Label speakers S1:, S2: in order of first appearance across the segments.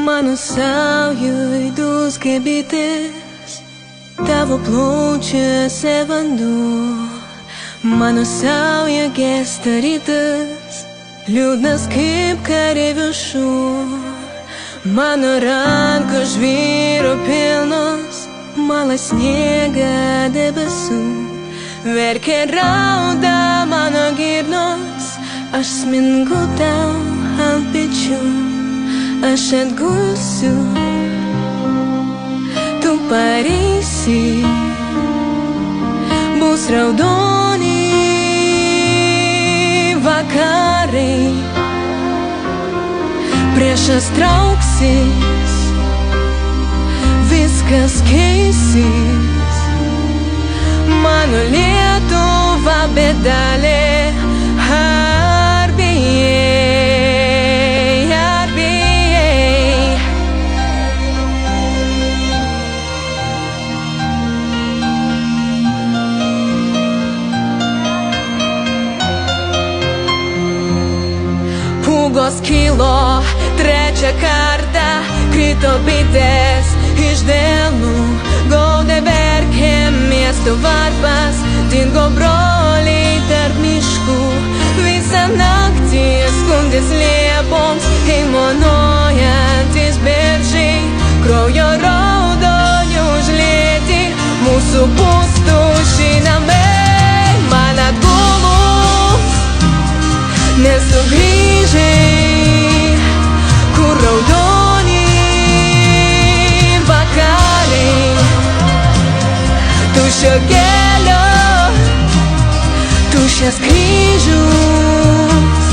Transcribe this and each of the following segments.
S1: Mano saujoj dulce bitės, tavo plaučiuose vanduo. Mano sauja gesta rytas, liūdnas kaip kareivių šuo. Mano rankos žvyro pilnos, mala sniega debesų. Verkia rauda mano girnos, aš smingu tau ant pečių. Aš atgulsiu, tu pareisi, bus raudoni vakarai, priešas trauksis, viskas keisis. Mano Lietuva bedalė, ar bijai? Pūgos kilo trečią kartą, krito bitės iš delnų, gaudė verkė miesto varpas, dingo broliai tarp miškų. Visą naktį skundės liepoms, aimanuojantis beržiai, kraujo raudonių užlieti mūsų pustuščiai namai. Man atgulus nesugrįžai, kur raudoni vakarai, tuščio kelio, tuščias kryžius.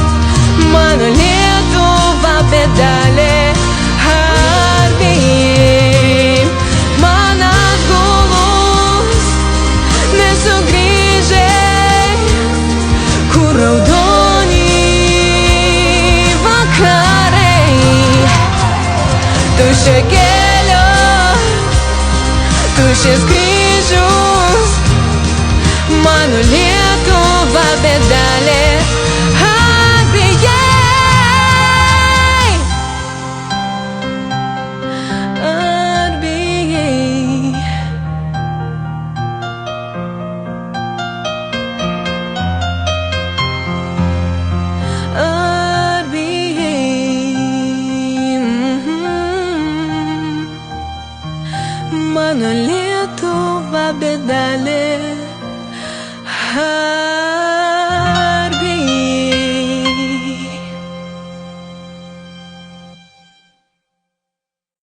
S1: Mano Lietuva bedalė, ar bijai? Man atgulus nesugrįžai, kur raudoni tuščio kelio, tuščias kryžius. Mano Lietuva bedalė, ar bijai? Ar bijai? Ar bijai? Mano Lietuva bedalė,